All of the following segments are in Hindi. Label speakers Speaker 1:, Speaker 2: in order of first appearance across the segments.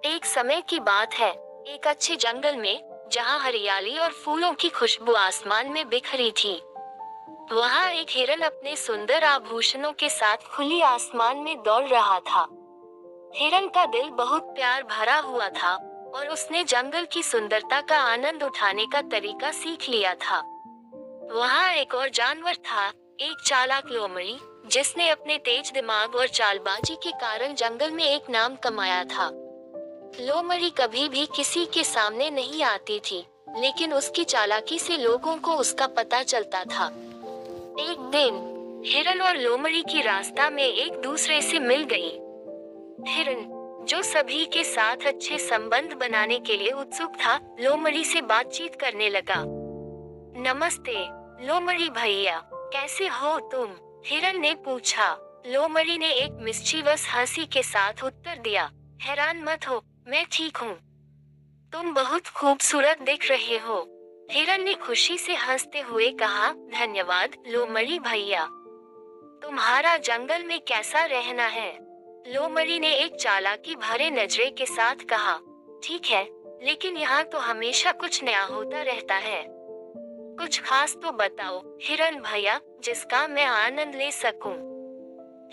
Speaker 1: एक समय की बात है, एक अच्छे जंगल में, जहाँ हरियाली और फूलों की खुशबू आसमान में बिखरी थी। वहाँ एक हिरन अपने सुंदर आभूषणों के साथ खुली आसमान में दौड़ रहा था। हिरन का दिल बहुत प्यार भरा हुआ था और उसने जंगल की सुंदरता का आनंद उठाने का तरीका सीख लिया था। वहाँ एक और जानवर था, एक चालाक लोमड़ी, जिसने अपने तेज दिमाग और चालबाजी के कारण जंगल में एक नाम कमाया था। लोमड़ी कभी भी किसी के सामने नहीं आती थी, लेकिन उसकी चालाकी से लोगों को उसका पता चलता था। एक दिन हिरन और लोमड़ी की रास्ता में एक दूसरे से मिल गई। हिरन, जो सभी के साथ अच्छे संबंध बनाने के लिए उत्सुक था, लोमड़ी से बातचीत करने लगा। नमस्ते लोमड़ी भैया, कैसे हो तुम? हिरन ने पूछा। लोमड़ी ने एक मिस्चीवस हंसी के साथ उत्तर दिया, हैरान मत हो, मैं ठीक हूँ। तुम बहुत खूबसूरत दिख रहे हो। हिरन ने खुशी से हंसते हुए कहा, धन्यवाद लोमड़ी भैया। तुम्हारा जंगल में कैसा रहना है? लोमड़ी ने एक चालाकी भरे नजरे के साथ कहा, ठीक है, लेकिन यहाँ तो हमेशा कुछ नया होता रहता है। कुछ खास तो बताओ हिरन भैया, जिसका मैं आनंद ले सकूं।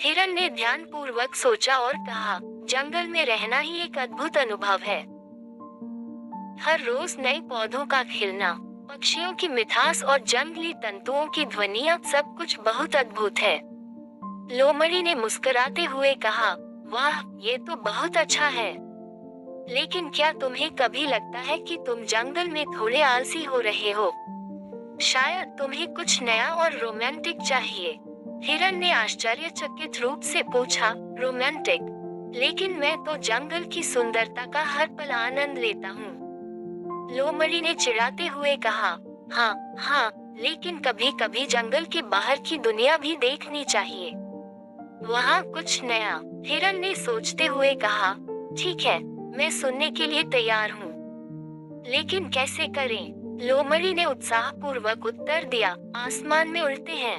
Speaker 1: हिरन ने ध्यानपूर्वक सोचा और कहा, जंगल में रहना ही एक अद्भुत अनुभव है। हर रोज नए पौधों का खिलना, पक्षियों की मिठास और जंगली तंतुओं की ध्वनियां, सब कुछ बहुत अद्भुत है। लोमड़ी ने मुस्कुराते हुए कहा, वाह, ये तो बहुत अच्छा है। लेकिन क्या तुम्हें कभी लगता है कि तुम जंगल में थोड़े आलसी हो रहे हो? शायद तुम्हें कुछ नया और रोमांटिक चाहिए। हिरन ने आश्चर्यचकित रूप से पूछा, रोमांटिक? लेकिन मैं तो जंगल की सुंदरता का हर पल आनंद लेता हूँ। लोमड़ी ने चिढ़ाते हुए कहा, हाँ हाँ, लेकिन कभी कभी जंगल के बाहर की दुनिया भी देखनी चाहिए। वहाँ कुछ नया। हिरन ने सोचते हुए कहा, ठीक है, मैं सुनने के लिए तैयार हूँ। लेकिन कैसे करें? लोमड़ी ने उत्साहपूर्वक उत्तर दिया, आसमान में उड़ते हैं।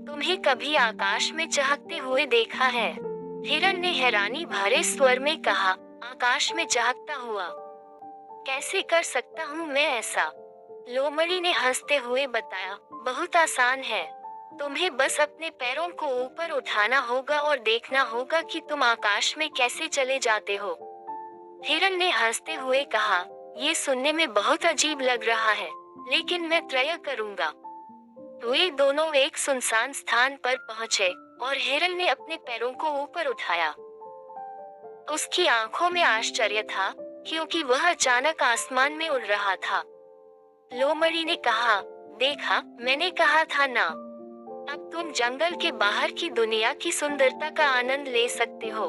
Speaker 1: तुम्हें कभी आकाश में चहकते हुए देखा है? हिरन ने हैरानी भरे स्वर में कहा, आकाश में चहकता हुआ? कैसे कर सकता हूँ मैं ऐसा? लोमड़ी ने हंसते हुए बताया, बहुत आसान है। तुम्हें बस अपने पैरों को ऊपर उठाना होगा और देखना होगा कि तुम आकाश में कैसे चले जाते हो। हिरन ने हंसते हुए कहा, ये सुनने में बहुत अजीब लग रहा है, लेकिन मैं ट्राई करूंगा। वे दोनों एक सुनसान स्थान पर पहुंचे और हिरन ने अपने पैरों को ऊपर उठाया। उसकी आंखों में आश्चर्य था, क्योंकि वह अचानक आसमान में उड़ रहा था। लोमड़ी ने कहा, देखा, मैंने कहा था ना। अब तुम जंगल के बाहर की दुनिया की सुंदरता का आनंद ले सकते हो।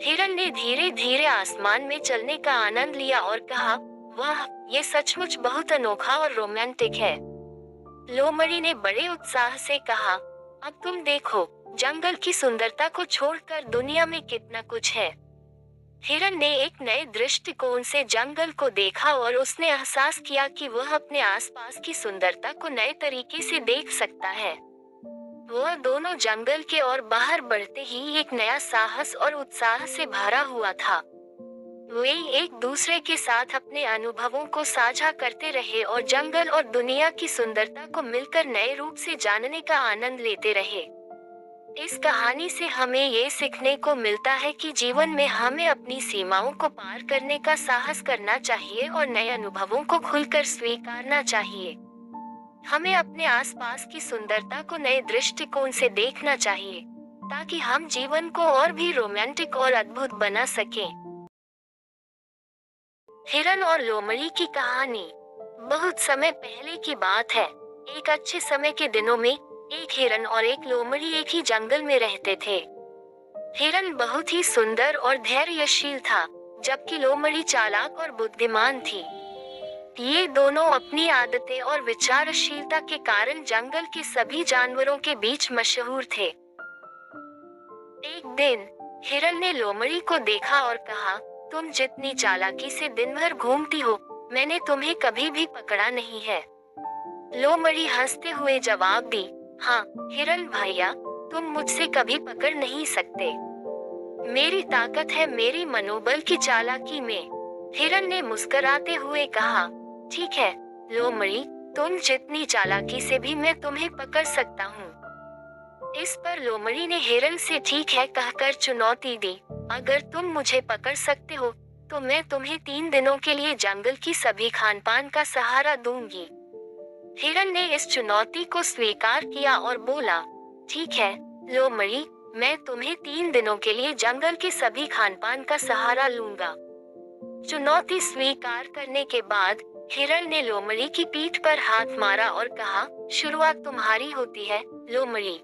Speaker 1: हिरन ने धीरे धीरे आसमान में चलने का आनंद लिया और कहा, वाह, ये सचमुच बहुत अनोखा और रोमांटिक है। लोमड़ी ने बड़े उत्साह से कहा, अब तुम देखो, जंगल की सुंदरता को छोड़कर दुनिया में कितना कुछ है। हिरन ने एक नए दृष्टिकोण से जंगल को देखा और उसने एहसास किया कि वह अपने आसपास की सुंदरता को नए तरीके से देख सकता है। वह दोनों जंगल के और बाहर बढ़ते ही एक नया साहस और उत्साह से भरा हुआ था। वे एक दूसरे के साथ अपने अनुभवों को साझा करते रहे और जंगल और दुनिया की सुंदरता को मिलकर नए रूप से जानने का आनंद लेते रहे। इस कहानी से हमें ये सीखने को मिलता है कि जीवन में हमें अपनी सीमाओं को पार करने का साहस करना चाहिए और नए अनुभवों को खुलकर स्वीकारना चाहिए। हमें अपने आसपास की सुंदरता को नए दृष्टिकोण से देखना चाहिए, ताकि हम जीवन को और भी रोमांटिक और अद्भुत बना सकें। हिरन और लोमड़ी की कहानी। बहुत समय पहले की बात है। एक अच्छे समय के दिनों में एक हिरन और एक लोमड़ी एक ही जंगल में रहते थे। हिरन बहुत ही सुंदर और धैर्यशील था, जबकि लोमड़ी चालाक और बुद्धिमान थी। ये दोनों अपनी आदतें और विचारशीलता के कारण जंगल के सभी जानवरों के बीच मशहूर थे। एक दिन हिरन ने लोमड़ी को देखा और कहा, तुम जितनी चालाकी से दिन भर घूमती हो, मैंने तुम्हें कभी भी पकड़ा नहीं है। लोमड़ी हंसते हुए जवाब दी, हाँ हिरन भैया, तुम मुझसे कभी पकड़ नहीं सकते। मेरी ताकत है मेरी मनोबल की चालाकी में। हिरन ने मुस्कुराते हुए कहा, ठीक है लोमड़ी, तुम जितनी चालाकी से भी मैं तुम्हें पकड़ सकता हूँ। इस पर लोमड़ी ने हिरन से ठीक है कहकर चुनौती दी, अगर तुम मुझे पकड़ सकते हो तो मैं तुम्हें 3 दिनों के लिए जंगल की सभी खान पान का सहारा दूंगी। हिरन ने इस चुनौती को स्वीकार किया और बोला, ठीक है लोमड़ी, मैं तुम्हें 3 दिनों के लिए जंगल के सभी खान पान का सहारा लूंगा। चुनौती स्वीकार करने के बाद हिरन ने लोमड़ी की पीठ पर हाथ मारा और कहा, शुरुआत तुम्हारी होती है लोमड़ी।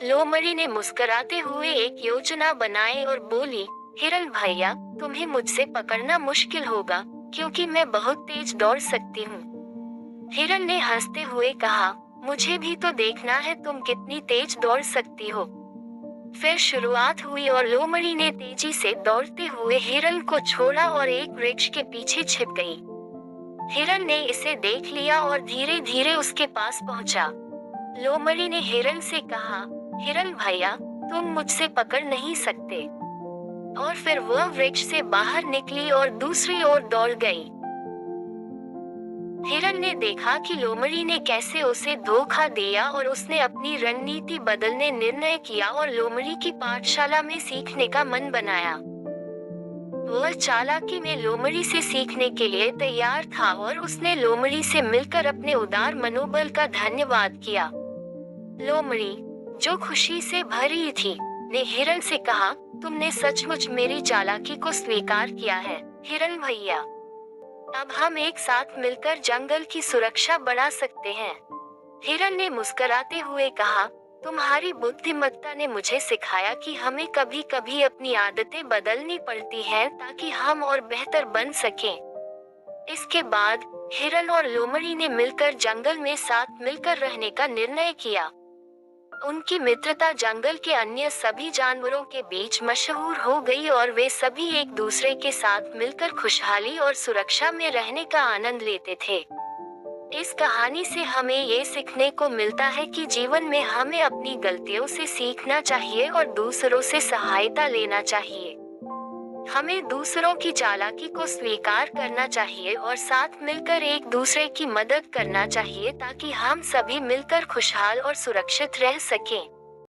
Speaker 1: लोमड़ी ने मुस्कुराते हुए एक योजना बनाई और बोली, हिरन भैया, तुम्हें मुझसे पकड़ना मुश्किल होगा क्योंकि मैं बहुत तेज दौड़ सकती हूँ। हिरन ने हंसते हुए कहा, मुझे भी तो देखना है तुम कितनी तेज दौड़ सकती हो। फिर शुरुआत हुई और लोमड़ी ने तेजी से दौड़ते हुए हिरन को छोड़ा और एक वृक्ष के पीछे छिप गई। हिरन ने इसे देख लिया और धीरे धीरे उसके पास पहुंचा। लोमड़ी ने हिरन से कहा, हिरन भैया, तुम मुझसे पकड़ नहीं सकते। और फिर वह वृक्ष से बाहर निकली और दूसरी ओर दौड़ गई। हिरन ने देखा कि लोमड़ी ने कैसे उसे धोखा दिया और उसने अपनी रणनीति बदलने निर्णय किया और लोमड़ी की पाठशाला में सीखने का मन बनाया। वह चालाकी में लोमड़ी से सीखने के लिए तैयार था और उसने लोमड़ी से मिलकर अपने उदार मनोबल का धन्यवाद किया। लोमड़ी, जो खुशी से भरी थी, ने हिरन से कहा, तुमने सचमुच मेरी चालाकी को स्वीकार किया है हिरन भैया। अब हम एक साथ मिलकर जंगल की सुरक्षा बढ़ा सकते हैं। हिरन ने मुस्कुराते हुए कहा, तुम्हारी बुद्धिमत्ता ने मुझे सिखाया कि हमें कभी कभी अपनी आदतें बदलनी पड़ती हैं ताकि हम और बेहतर बन सकें। इसके बाद हिरन और लोमड़ी ने मिलकर जंगल में साथ मिलकर रहने का निर्णय किया। उनकी मित्रता जंगल के अन्य सभी जानवरों के बीच मशहूर हो गई और वे सभी एक दूसरे के साथ मिलकर खुशहाली और सुरक्षा में रहने का आनंद लेते थे। इस कहानी से हमें ये सीखने को मिलता है कि जीवन में हमें अपनी गलतियों से सीखना चाहिए और दूसरों से सहायता लेना चाहिए। हमें दूसरों की चालाकी को स्वीकार करना चाहिए और साथ मिलकर एक दूसरे की मदद करना चाहिए ताकि हम सभी मिलकर खुशहाल और सुरक्षित रह सकें।